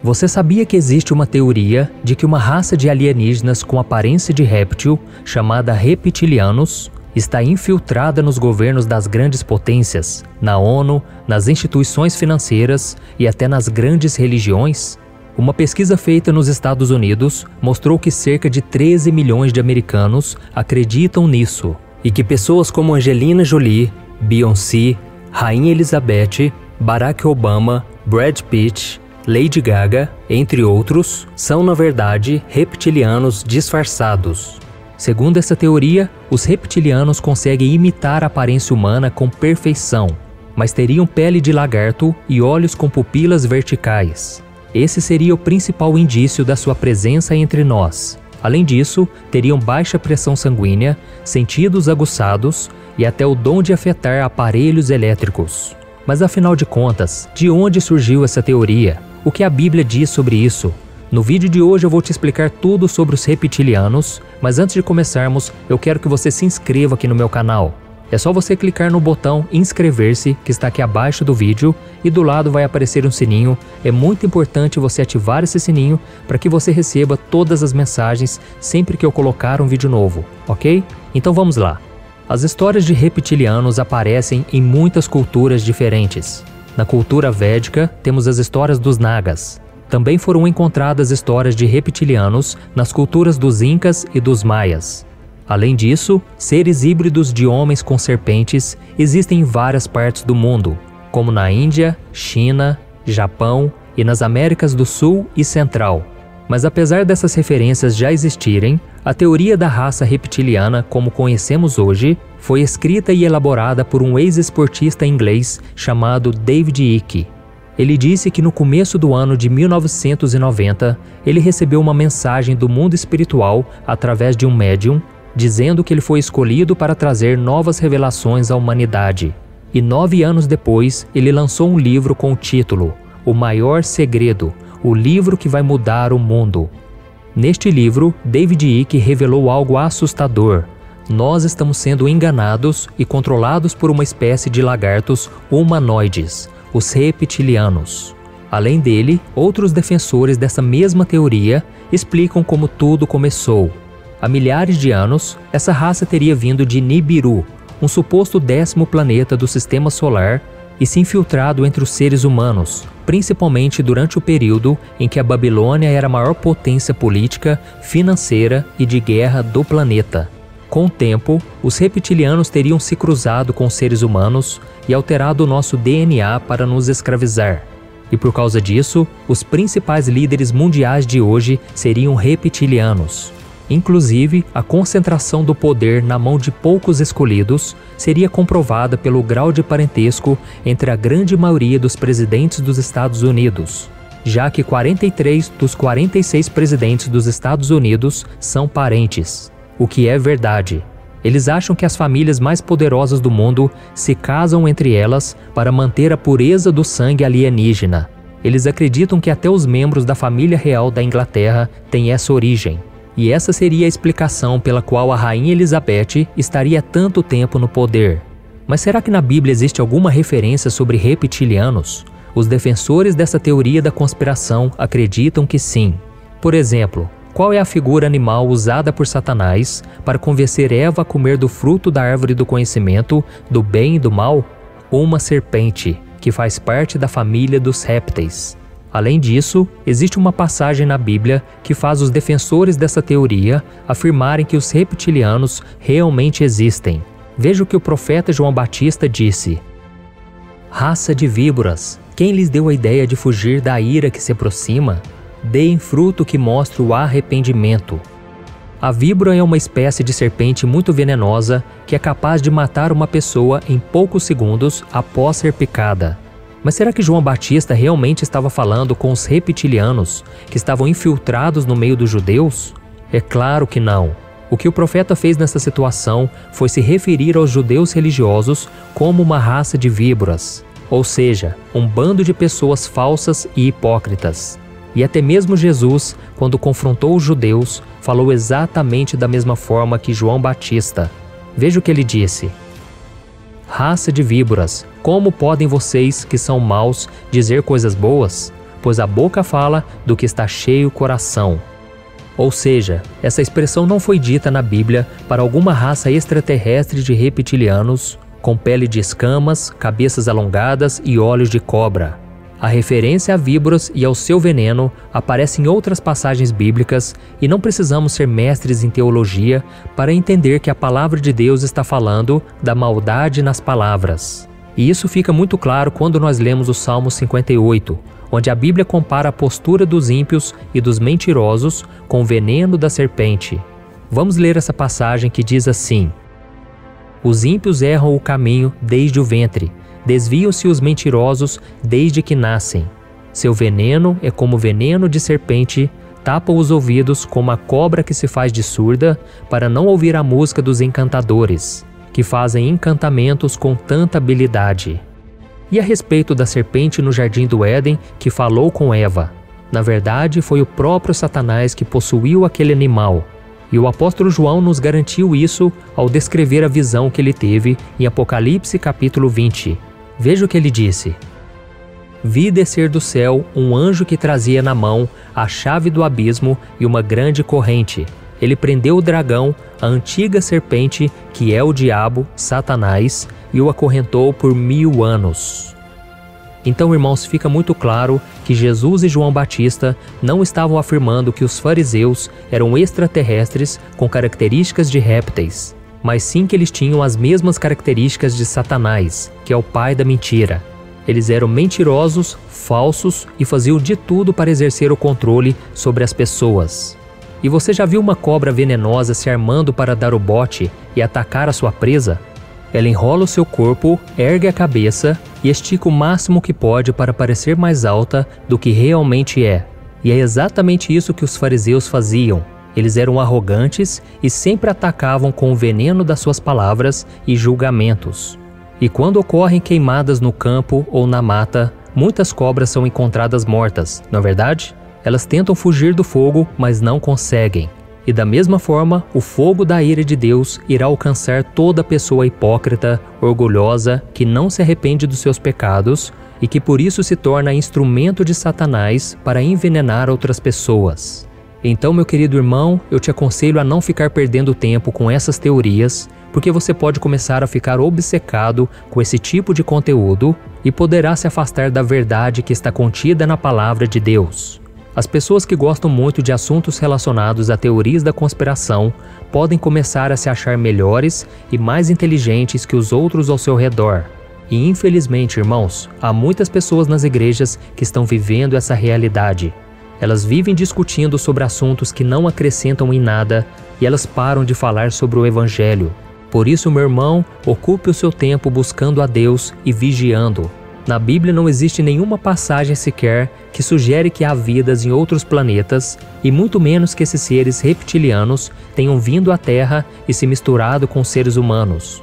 Você sabia que existe uma teoria de que uma raça de alienígenas com aparência de réptil, chamada reptilianos, está infiltrada nos governos das grandes potências, na ONU, nas instituições financeiras e até nas grandes religiões? Uma pesquisa feita nos Estados Unidos mostrou que cerca de 13 milhões de americanos acreditam nisso, e que pessoas como Angelina Jolie, Beyoncé, Rainha Elizabeth, Barack Obama, Brad Pitt, Lady Gaga, entre outros, são na verdade reptilianos disfarçados. Segundo essa teoria, os reptilianos conseguem imitar a aparência humana com perfeição, mas teriam pele de lagarto e olhos com pupilas verticais. Esse seria o principal indício da sua presença entre nós. Além disso, teriam baixa pressão sanguínea, sentidos aguçados e até o dom de afetar aparelhos elétricos. Mas afinal de contas, de onde surgiu essa teoria? O que a Bíblia diz sobre isso? No vídeo de hoje eu vou te explicar tudo sobre os reptilianos, mas antes de começarmos, eu quero que você se inscreva aqui no meu canal. É só você clicar no botão inscrever-se, que está aqui abaixo do vídeo, e do lado vai aparecer um sininho. É muito importante você ativar esse sininho para que você receba todas as mensagens sempre que eu colocar um vídeo novo, ok? Então vamos lá. As histórias de reptilianos aparecem em muitas culturas diferentes. Na cultura védica, temos as histórias dos Nagas. Também foram encontradas histórias de reptilianos nas culturas dos Incas e dos Maias. Além disso, seres híbridos de homens com serpentes existem em várias partes do mundo, como na Índia, China, Japão e nas Américas do Sul e Central. Mas apesar dessas referências já existirem, a teoria da raça reptiliana, como conhecemos hoje, foi escrita e elaborada por um ex-esportista inglês chamado David Icke. Ele disse que no começo do ano de 1990, ele recebeu uma mensagem do mundo espiritual através de um médium, dizendo que ele foi escolhido para trazer novas revelações à humanidade. E 9 anos depois, ele lançou um livro com o título O Maior Segredo, o livro que vai mudar o mundo. Neste livro, David Icke revelou algo assustador. Nós estamos sendo enganados e controlados por uma espécie de lagartos humanoides, os reptilianos. Além dele, outros defensores dessa mesma teoria explicam como tudo começou. Há milhares de anos, essa raça teria vindo de Nibiru, um suposto 10º planeta do Sistema Solar, e se infiltrado entre os seres humanos, principalmente durante o período em que a Babilônia era a maior potência política, financeira e de guerra do planeta. Com o tempo, os reptilianos teriam se cruzado com os seres humanos e alterado o nosso DNA para nos escravizar. E por causa disso, os principais líderes mundiais de hoje seriam reptilianos. Inclusive, a concentração do poder na mão de poucos escolhidos seria comprovada pelo grau de parentesco entre a grande maioria dos presidentes dos Estados Unidos, já que 43 dos 46 presidentes dos Estados Unidos são parentes, o que é verdade. Eles acham que as famílias mais poderosas do mundo se casam entre elas para manter a pureza do sangue alienígena. Eles acreditam que até os membros da família real da Inglaterra têm essa origem. E essa seria a explicação pela qual a Rainha Elizabeth estaria tanto tempo no poder. Mas será que na Bíblia existe alguma referência sobre reptilianos? Os defensores dessa teoria da conspiração acreditam que sim. Por exemplo, qual é a figura animal usada por Satanás para convencer Eva a comer do fruto da árvore do conhecimento do bem e do mal? Uma serpente, que faz parte da família dos répteis. Além disso, existe uma passagem na Bíblia que faz os defensores dessa teoria afirmarem que os reptilianos realmente existem. Veja o que o profeta João Batista disse: Raça de víboras, quem lhes deu a ideia de fugir da ira que se aproxima? Deem fruto que mostre o arrependimento. A víbora é uma espécie de serpente muito venenosa que é capaz de matar uma pessoa em poucos segundos após ser picada. Mas será que João Batista realmente estava falando com os reptilianos que estavam infiltrados no meio dos judeus? É claro que não. O que o profeta fez nessa situação foi se referir aos judeus religiosos como uma raça de víboras, ou seja, um bando de pessoas falsas e hipócritas. E até mesmo Jesus, quando confrontou os judeus, falou exatamente da mesma forma que João Batista. Veja o que ele disse: Raça de víboras, como podem vocês, que são maus, dizer coisas boas? pois a boca fala do que está cheio o coração. Ou seja, essa expressão não foi dita na Bíblia para alguma raça extraterrestre de reptilianos, com pele de escamas, cabeças alongadas e olhos de cobra. A referência a víboras e ao seu veneno aparece em outras passagens bíblicas e não precisamos ser mestres em teologia para entender que a palavra de Deus está falando da maldade nas palavras. E isso fica muito claro quando nós lemos o Salmo 58, onde a Bíblia compara a postura dos ímpios e dos mentirosos com o veneno da serpente. Vamos ler essa passagem que diz assim: Os ímpios erram o caminho desde o ventre, desviam-se os mentirosos desde que nascem. Seu veneno é como veneno de serpente, tapa os ouvidos como a cobra que se faz de surda para não ouvir a música dos encantadores, que fazem encantamentos com tanta habilidade. E a respeito da serpente no jardim do Éden que falou com Eva? Na verdade, foi o próprio Satanás que possuiu aquele animal. E o apóstolo João nos garantiu isso ao descrever a visão que ele teve em Apocalipse capítulo 20. Veja o que ele disse: Vi descer do céu um anjo que trazia na mão a chave do abismo e uma grande corrente. Ele prendeu o dragão, a antiga serpente, que é o diabo, Satanás, e o acorrentou por 1000 anos. Então, irmãos, fica muito claro que Jesus e João Batista não estavam afirmando que os fariseus eram extraterrestres com características de répteis, mas sim que eles tinham as mesmas características de Satanás, que é o pai da mentira. Eles eram mentirosos, falsos e faziam de tudo para exercer o controle sobre as pessoas. E você já viu uma cobra venenosa se armando para dar o bote e atacar a sua presa? Ela enrola o seu corpo, ergue a cabeça e estica o máximo que pode para parecer mais alta do que realmente é. E é exatamente isso que os fariseus faziam. Eles eram arrogantes e sempre atacavam com o veneno das suas palavras e julgamentos. E quando ocorrem queimadas no campo ou na mata, muitas cobras são encontradas mortas, não é verdade? Elas tentam fugir do fogo, mas não conseguem. E da mesma forma, o fogo da ira de Deus irá alcançar toda pessoa hipócrita, orgulhosa, que não se arrepende dos seus pecados e que por isso se torna instrumento de Satanás para envenenar outras pessoas. Então, meu querido irmão, eu te aconselho a não ficar perdendo tempo com essas teorias, porque você pode começar a ficar obcecado com esse tipo de conteúdo e poderá se afastar da verdade que está contida na palavra de Deus. As pessoas que gostam muito de assuntos relacionados a teorias da conspiração podem começar a se achar melhores e mais inteligentes que os outros ao seu redor. E infelizmente, irmãos, há muitas pessoas nas igrejas que estão vivendo essa realidade. Elas vivem discutindo sobre assuntos que não acrescentam em nada e elas param de falar sobre o Evangelho. Por isso, meu irmão, ocupe o seu tempo buscando a Deus e vigiando. Na Bíblia não existe nenhuma passagem sequer que sugere que há vidas em outros planetas e muito menos que esses seres reptilianos tenham vindo à Terra e se misturado com seres humanos.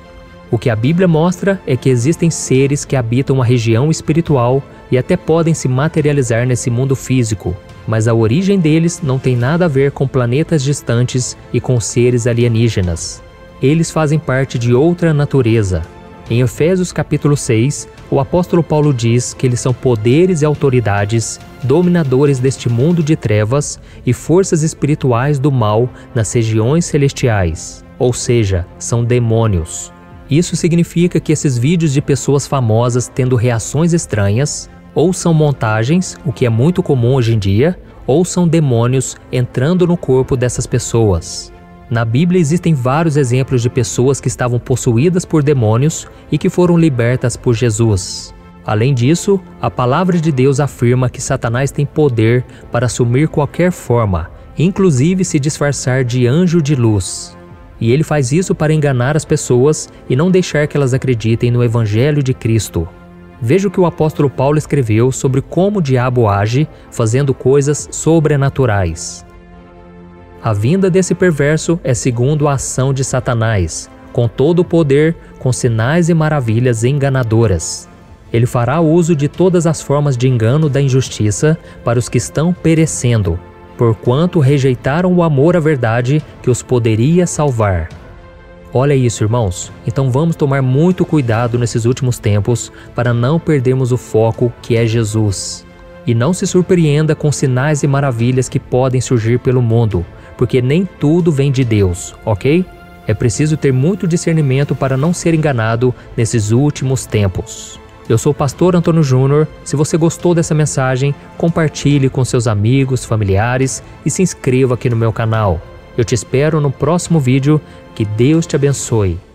O que a Bíblia mostra é que existem seres que habitam uma região espiritual e até podem se materializar nesse mundo físico, mas a origem deles não tem nada a ver com planetas distantes e com seres alienígenas. Eles fazem parte de outra natureza. Em Efésios capítulo 6, o apóstolo Paulo diz que eles são poderes e autoridades, dominadores deste mundo de trevas e forças espirituais do mal nas regiões celestiais, ou seja, são demônios. Isso significa que esses vídeos de pessoas famosas tendo reações estranhas, ou são montagens, o que é muito comum hoje em dia, ou são demônios entrando no corpo dessas pessoas. Na Bíblia existem vários exemplos de pessoas que estavam possuídas por demônios e que foram libertas por Jesus. Além disso, a palavra de Deus afirma que Satanás tem poder para assumir qualquer forma, inclusive se disfarçar de anjo de luz. E ele faz isso para enganar as pessoas e não deixar que elas acreditem no Evangelho de Cristo. Veja o que o apóstolo Paulo escreveu sobre como o diabo age, fazendo coisas sobrenaturais. A vinda desse perverso é segundo a ação de Satanás, com todo o poder, com sinais e maravilhas enganadoras. Ele fará uso de todas as formas de engano da injustiça para os que estão perecendo, porquanto rejeitaram o amor à verdade que os poderia salvar. Olha isso, irmãos. Então vamos tomar muito cuidado nesses últimos tempos para não perdermos o foco que é Jesus. E não se surpreenda com sinais e maravilhas que podem surgir pelo mundo, porque nem tudo vem de Deus, ok? É preciso ter muito discernimento para não ser enganado nesses últimos tempos. Eu sou o pastor Antônio Júnior. Se você gostou dessa mensagem, compartilhe com seus amigos, familiares e se inscreva aqui no meu canal. Eu te espero no próximo vídeo. Que Deus te abençoe.